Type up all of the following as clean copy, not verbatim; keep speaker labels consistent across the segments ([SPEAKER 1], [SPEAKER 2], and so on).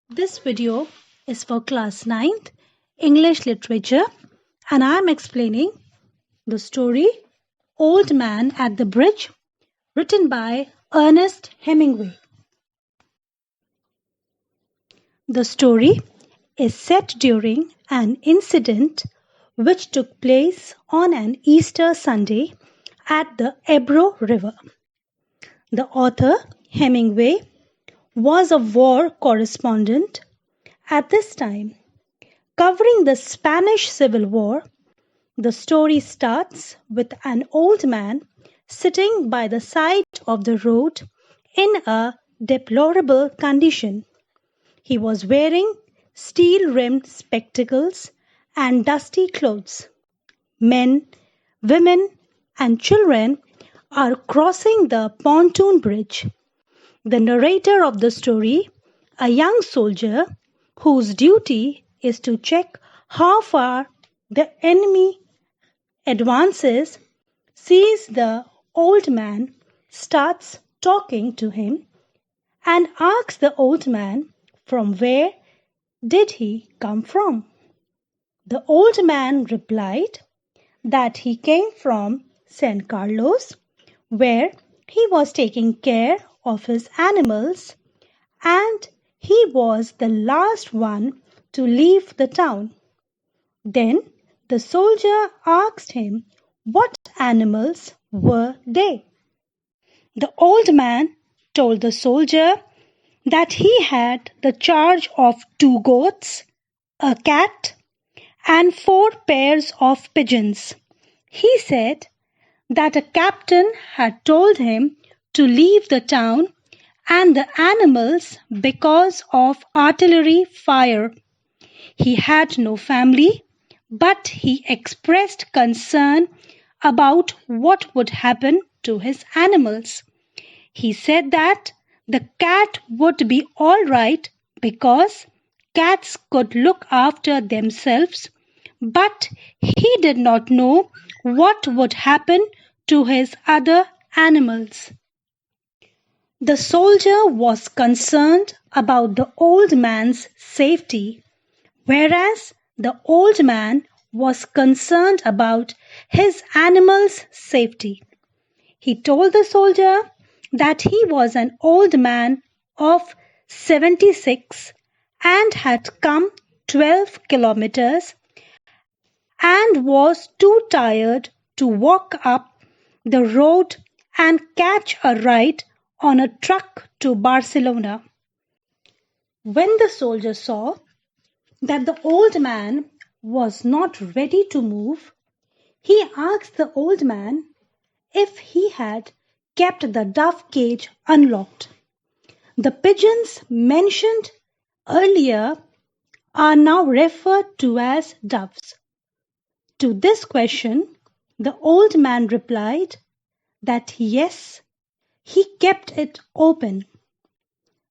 [SPEAKER 1] This video is for class 9th English literature and I am explaining the story Old Man at the Bridge written by Ernest Hemingway. The story is set during an incident which took place on an Easter Sunday at the Ebro River. The author, Hemingway, was a war correspondent at this time. Covering the Spanish Civil War, the story starts with an old man sitting by the side of the road in a deplorable condition. He was wearing steel-rimmed spectacles and dusty clothes. Men, women, and children are crossing the pontoon bridge. The narrator of the story, a young soldier whose duty is to check how far the enemy advances, sees the old man, starts talking to him, and asks the old man from where did he come from. The old man replied that he came from San Carlos, where he was taking care of his animals, and he was the last one to leave the town. Then the soldier asked him what animals were they. The old man told the soldier that he had the charge of 2 goats, a cat, and 4 pairs of pigeons. He said that a captain had told him to leave the town and the animals because of artillery fire. He had no family, but he expressed concern about what would happen to his animals. He said that the cat would be all right because cats could look after themselves, but he did not know what would happen to his other animals. The soldier was concerned about the old man's safety, whereas the old man was concerned about his animals' safety. He told the soldier that he was an old man of 76 and had come 12 kilometers and was too tired to walk up the road and catch a ride on a truck to Barcelona. When the soldier saw that the old man was not ready to move, he asked the old man if he had kept the dove cage unlocked. The pigeons mentioned earlier are now referred to as doves. To this question, the old man replied that yes, he kept it open.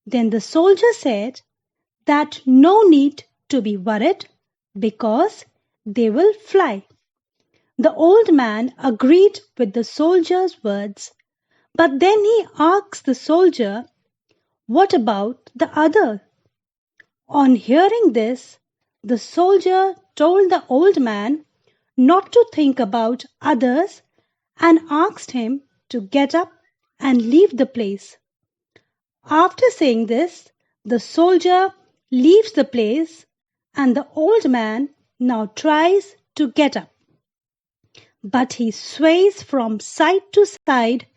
[SPEAKER 1] Then the soldier said that no need to be worried because they will fly. The old man agreed with the soldier's words, but then he asked the soldier, "What about the other?" On hearing this, the soldier told the old man not to think about others and asked him to get up and leave the place. After saying this, the soldier leaves the place and the old man now tries to get up. But he sways from side to side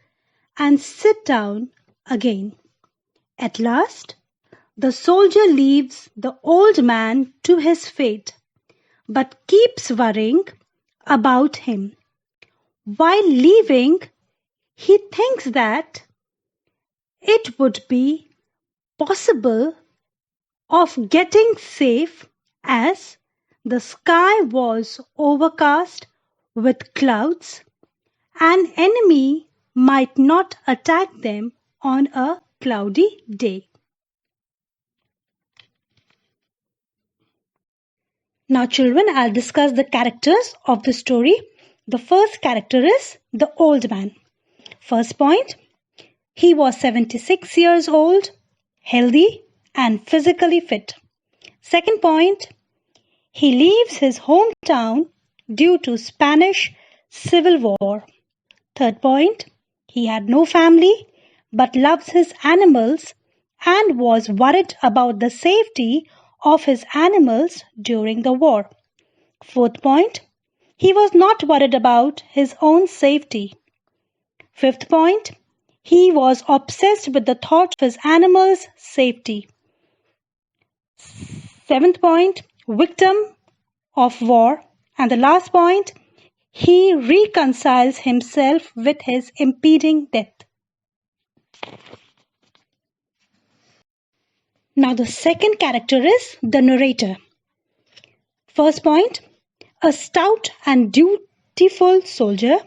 [SPEAKER 1] and sits down again. At last, the soldier leaves the old man to his fate, but keeps worrying about him. While leaving, he thinks that it would be possible of getting safe as the sky was overcast with clouds, an enemy might not attack them on a cloudy day. Now children, I'll discuss the characters of the story. The first character is the old man. First point, he was 76 years old, healthy and physically fit. Second point, he leaves his hometown due to Spanish Civil War. Third point, he had no family but loves his animals and was worried about the safety of his animals during the war. Fourth point, he was not worried about his own safety. Fifth point, he was obsessed with the thought of his animals' safety. Seventh point, victim of war. And the last point, he reconciles himself with his impending death. Now the second character is the narrator. First point, a stout and dutiful soldier.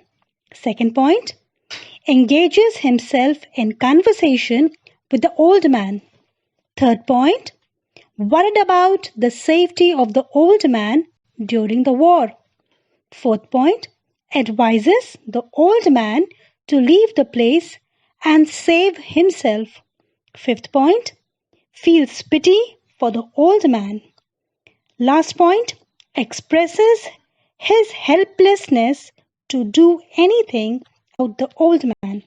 [SPEAKER 1] Second point, engages himself in conversation with the old man. Third point, worried about the safety of the old man during the war. Fourth point, advises the old man to leave the place and save himself. Fifth point, feels pity for the old man. Last point, expresses his helplessness to do anything about the old man.